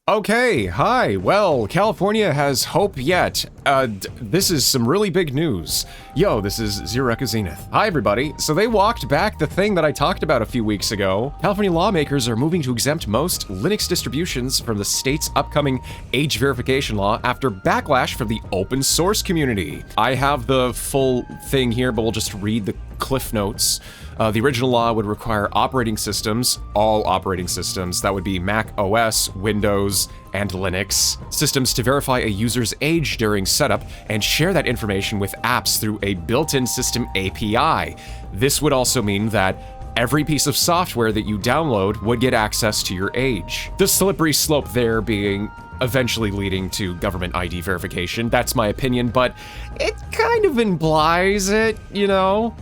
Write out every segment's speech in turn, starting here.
Okay, hi. Well, California has hope yet. This is some really big news. Yo, this is ZeroEchoZenith. Hi, everybody. So they walked back the thing that I talked about a few weeks ago. California lawmakers are moving to exempt most Linux distributions from the state's upcoming age verification law after backlash from the open source community. I have the full thing here, but we'll just read the cliff notes. The original law would require operating systems, all operating systems, that would be Mac OS, Windows, and Linux, systems to verify a user's age during setup and share that information with apps through a built-in system API. This would also mean that every piece of software that you download would get access to your age. The slippery slope there being eventually leading to government ID verification. That's my opinion, but it kind of implies it, you know?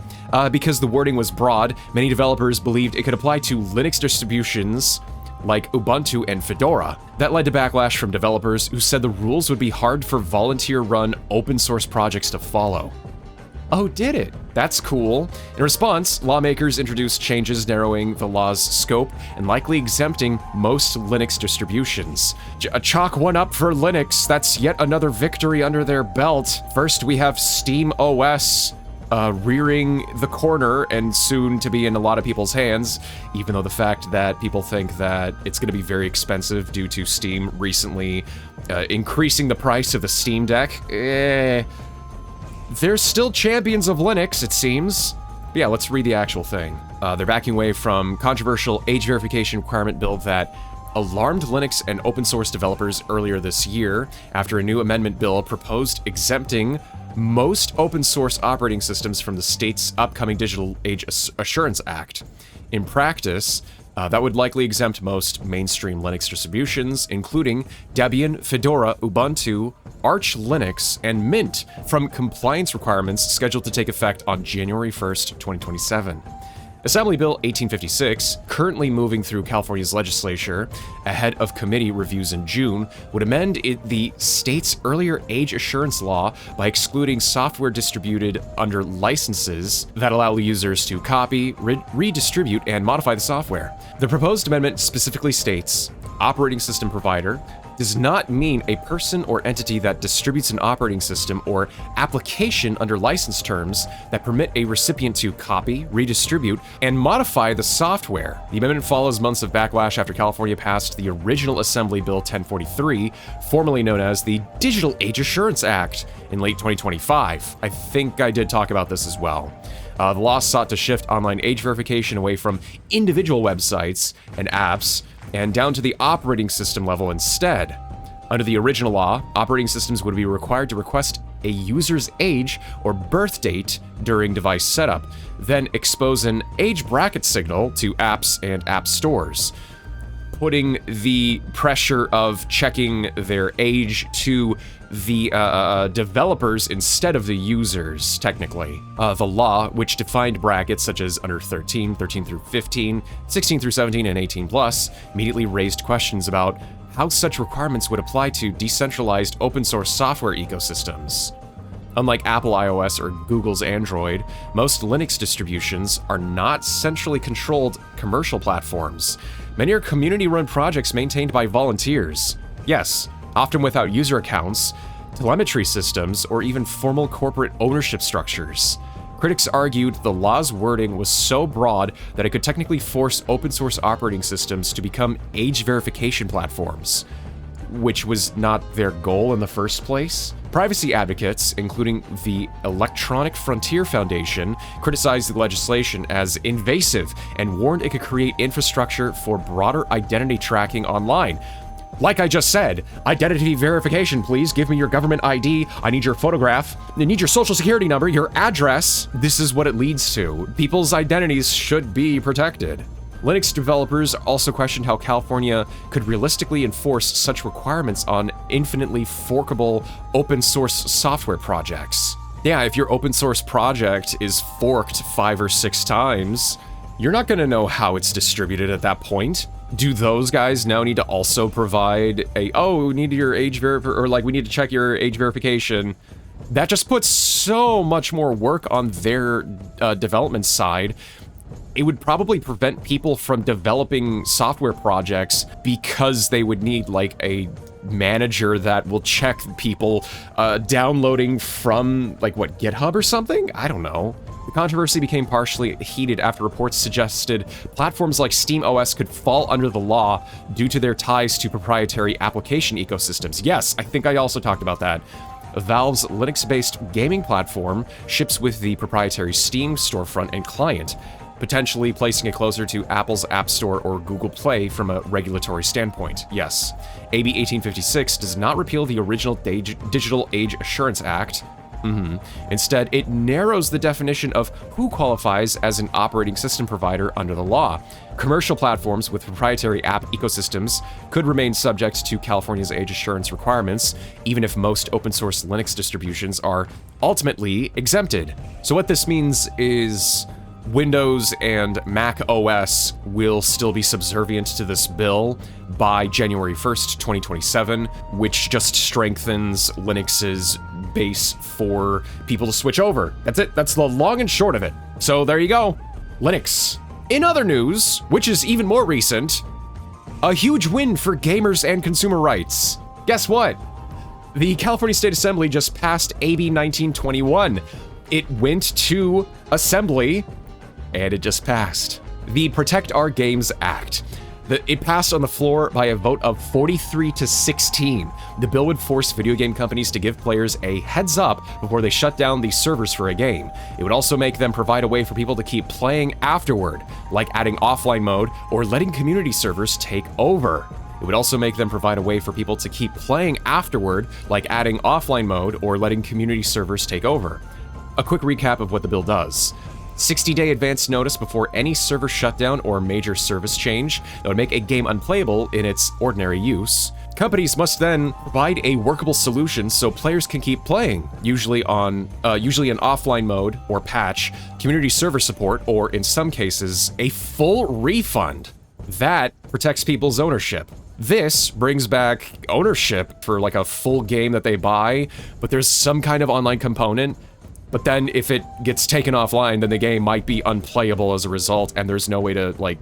Because the wording was broad, many developers believed it could apply to Linux distributions like Ubuntu and Fedora. That led to backlash from developers who said the rules would be hard for volunteer-run open source projects to follow. Oh, did it? That's cool. In response, lawmakers introduced changes narrowing the law's scope and likely exempting most Linux distributions. Chalk one up for Linux. That's yet another victory under their belt. First, we have Steam OS rearing the corner and soon to be in a lot of people's hands, even though the fact that people think that it's going to be very expensive due to Steam recently increasing the price of the Steam Deck. They're still champions of Linux, it seems. But yeah, let's read the actual thing. They're backing away from controversial age verification requirement bill that alarmed Linux and open source developers earlier this year after a new amendment bill proposed exempting most open source operating systems from the state's upcoming Digital Age Assurance Act. In practice, that would likely exempt most mainstream Linux distributions, including Debian, Fedora, Ubuntu, Arch Linux, and Mint, from compliance requirements scheduled to take effect on January 1st, 2027. Assembly Bill 1856, currently moving through California's legislature ahead of committee reviews in June, would amend the state's earlier age assurance law by excluding software distributed under licenses that allow users to copy, redistribute, and modify the software. The proposed amendment specifically states, operating system provider does not mean a person or entity that distributes an operating system or application under license terms that permit a recipient to copy, redistribute, and modify the software. The amendment follows months of backlash after California passed the original Assembly Bill 1043, formerly known as the Digital Age Assurance Act, in late 2025. I think I did talk about this as well. The law sought to shift online age verification away from individual websites and apps and down to the operating system level instead. Under the original law, operating systems would be required to request a user's age or birth date during device setup, then expose an age bracket signal to apps and app stores, putting the pressure of checking their age to the developers instead of the users, technically. The law, which defined brackets such as under 13, 13 through 15, 16 through 17, and 18 plus, immediately raised questions about how such requirements would apply to decentralized open source software ecosystems. Unlike Apple iOS or Google's Android, most Linux distributions are not centrally controlled commercial platforms. Many are community-run projects maintained by volunteers. Yes, often without user accounts, telemetry systems, or even formal corporate ownership structures. Critics argued the law's wording was so broad that it could technically force open source operating systems to become age verification platforms, which was not their goal in the first place. Privacy advocates, including the Electronic Frontier Foundation, criticized the legislation as invasive and warned it could create infrastructure for broader identity tracking online. Like I just said, identity verification, please. Give me your government ID. I need your photograph. I need your social security number, your address. This is what it leads to. People's identities should be protected. Linux developers also questioned how California could realistically enforce such requirements on infinitely forkable open source software projects. Yeah, if your open source project is forked 5 or 6 times, you're not going to know how it's distributed at that point. Do those guys now need to also provide we need your age we need to check your age verification? That just puts so much more work on their development side. it would probably prevent people from developing software projects because they would need like a manager that will check people downloading from like what, GitHub or something? I don't know. The controversy became partially heated after reports suggested platforms like SteamOS could fall under the law due to their ties to proprietary application ecosystems. Yes, I think I also talked about that. Valve's Linux-based gaming platform ships with the proprietary Steam storefront and client, potentially placing it closer to Apple's App Store or Google Play from a regulatory standpoint. Yes, AB 1856 does not repeal the original Digital Age Assurance Act. Instead, it narrows the definition of who qualifies as an operating system provider under the law. Commercial platforms with proprietary app ecosystems could remain subject to California's age assurance requirements, even if most open-source Linux distributions are ultimately exempted. So what this means is Windows and Mac OS will still be subservient to this bill by January 1st, 2027, which just strengthens Linux's base for people to switch over. That's it. That's the long and short of it. So there you go. Linux. In other news, which is even more recent, a huge win for gamers and consumer rights. Guess what? The California State Assembly just passed AB 1921. It went to Assembly, and it just passed. The Protect Our Games Act. It passed on the floor by a vote of 43 to 16. The bill would force video game companies to give players a heads up before they shut down the servers for a game. It would also make them provide a way for people to keep playing afterward, like adding offline mode or letting community servers take over. It would also make them provide a way for people to keep playing afterward, like adding offline mode or letting community servers take over. A quick recap of what the bill does. 60-day advance notice before any server shutdown or major service change that would make a game unplayable in its ordinary use. Companies must then provide a workable solution so players can keep playing, usually an offline mode or patch, community server support, or in some cases, a full refund. That protects people's ownership. This brings back ownership for like a full game that they buy, but there's some kind of online component. But then if it gets taken offline, then the game might be unplayable as a result, and there's no way to, like,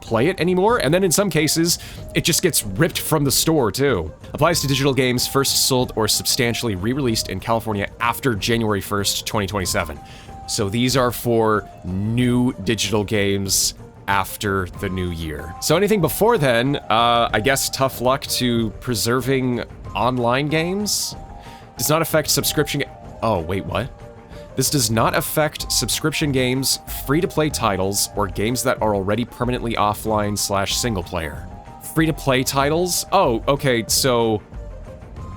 play it anymore. And then in some cases, it just gets ripped from the store, too. Applies to digital games first sold or substantially re-released in California after January 1st, 2027. So these are for new digital games after the new year. So anything before then, I guess tough luck to preserving online games. Does not affect subscription... Oh, wait, what? This does not affect subscription games, free-to-play titles, or games that are already permanently offline / single-player. Free-to-play titles? Oh, okay, so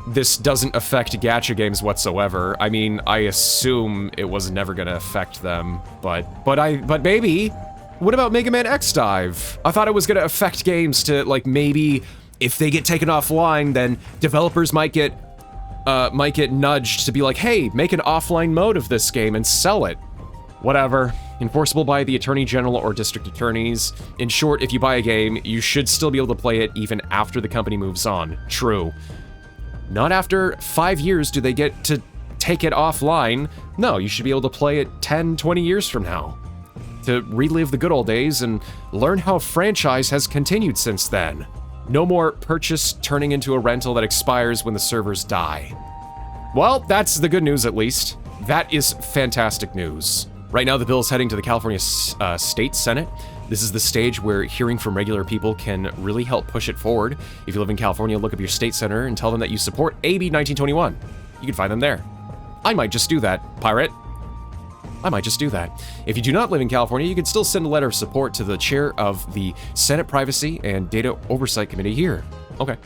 this doesn't affect gacha games whatsoever. I mean, I assume it was never gonna affect them, but maybe. What about Mega Man X Dive? I thought it was gonna affect games to, like, maybe if they get taken offline, then developers might get nudged to be like, hey, make an offline mode of this game and sell it. Whatever. Enforceable by the Attorney General or District Attorneys. In short, if you buy a game, you should still be able to play it even after the company moves on. True. Not after 5 years do they get to take it offline. No, you should be able to play it 10, 20 years from now. To relive the good old days and learn how a franchise has continued since then. No more purchase turning into a rental that expires when the servers die. Well, that's the good news at least. That is fantastic news. Right now, the bill is heading to the California State Senate. This is the stage where hearing from regular people can really help push it forward. If you live in California, look up your state senator and tell them that you support AB 1921. You can find them there. I might just do that, pirate. I might just do that. If you do not live in California, you can still send a letter of support to the chair of the Senate Privacy and Data Oversight Committee here. Okay.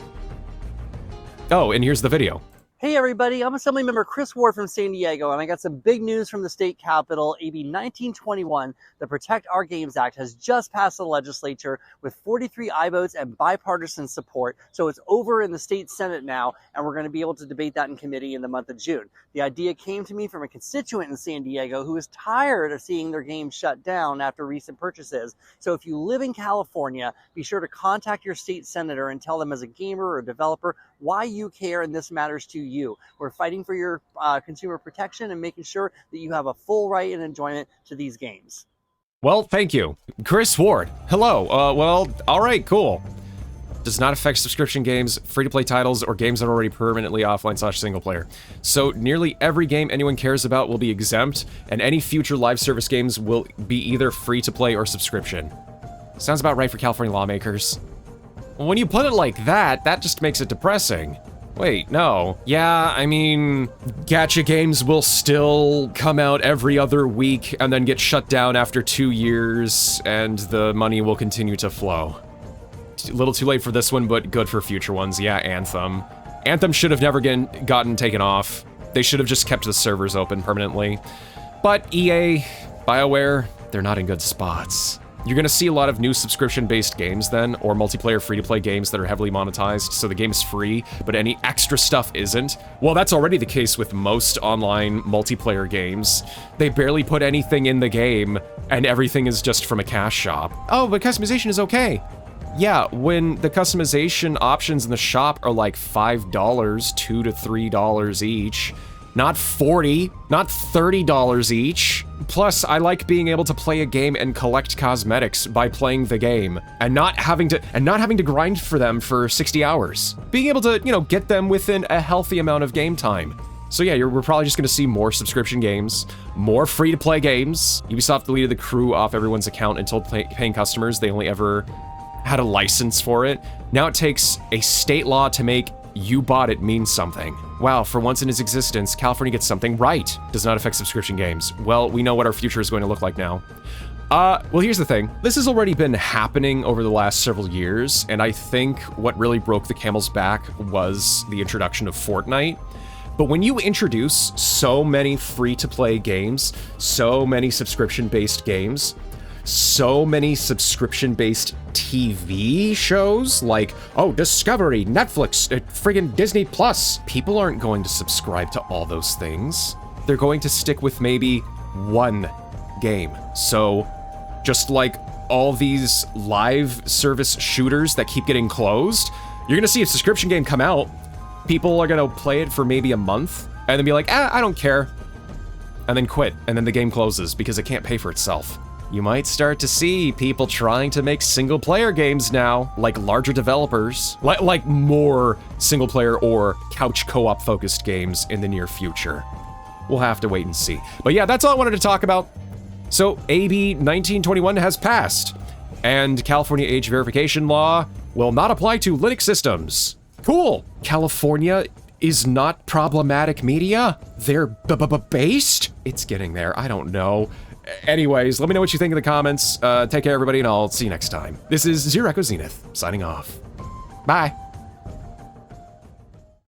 Oh, and here's the video. Hey everybody, I'm Assemblymember Chris Ward from San Diego, and I got some big news from the state capitol. AB 1921, the Protect Our Games Act, has just passed the legislature with 43 aye votes and bipartisan support. So it's over in the state Senate now, and we're going to be able to debate that in committee in the month of June. The idea came to me from a constituent in San Diego who is tired of seeing their games shut down after recent purchases. So if you live in California, be sure to contact your state senator and tell them as a gamer or a developer why you care and this matters to you. We're fighting for your consumer protection and making sure that you have a full right and enjoyment to these games. Well, thank you. Chris Ward, hello. Well, all right, cool. Does not affect subscription games, free-to-play titles, or games that are already permanently offline / single player. So nearly every game anyone cares about will be exempt, and any future live service games will be either free-to-play or subscription. Sounds about right for California lawmakers. When you put it like that, that just makes it depressing. Wait, no. Yeah, I mean, gacha games will still come out every other week and then get shut down after 2 years, and the money will continue to flow. A little too late for this one, but good for future ones. Yeah, Anthem. Anthem should have never gotten taken off. They should have just kept the servers open permanently. But EA, BioWare, they're not in good spots. You're gonna see a lot of new subscription-based games then, or multiplayer free-to-play games that are heavily monetized, so the game is free, but any extra stuff isn't. Well, that's already the case with most online multiplayer games. They barely put anything in the game, and everything is just from a cash shop. Oh, but customization is okay. Yeah, when the customization options in the shop are like $5, $2 to $3 each, not $40, not $30 each. Plus, I like being able to play a game and collect cosmetics by playing the game, and not having to grind for them for 60 hours. Being able to, you know, get them within a healthy amount of game time. So yeah, we're probably just gonna see more subscription games, more free-to-play games. Ubisoft deleted the crew off everyone's account and told paying customers they only ever had a license for it. Now it takes a state law to make "you bought it" mean something. Wow, for once in its existence, California gets something right. Does not affect subscription games. Well, we know what our future is going to look like now. Well, here's the thing. This has already been happening over the last several years, and I think what really broke the camel's back was the introduction of Fortnite. But when you introduce so many free-to-play games, so many subscription-based games, so many subscription-based TV shows like, oh, Discovery, Netflix, friggin' Disney Plus. People aren't going to subscribe to all those things. They're going to stick with maybe one game. So just like all these live service shooters that keep getting closed, you're gonna see a subscription game come out. People are gonna play it for maybe a month and then be like, I don't care. And then quit, and then the game closes because it can't pay for itself. You might start to see people trying to make single-player games now, like larger developers, like more single-player or couch co-op focused games in the near future. We'll have to wait and see. But yeah, that's all I wanted to talk about. So AB 1921 has passed, and California age verification law will not apply to Linux systems. Cool. California is not problematic media. They're based? It's getting there. I don't know. Anyways, let me know what you think in the comments. Take care, everybody, and I'll see you next time. This is ZeroEchoZenith, signing off. Bye.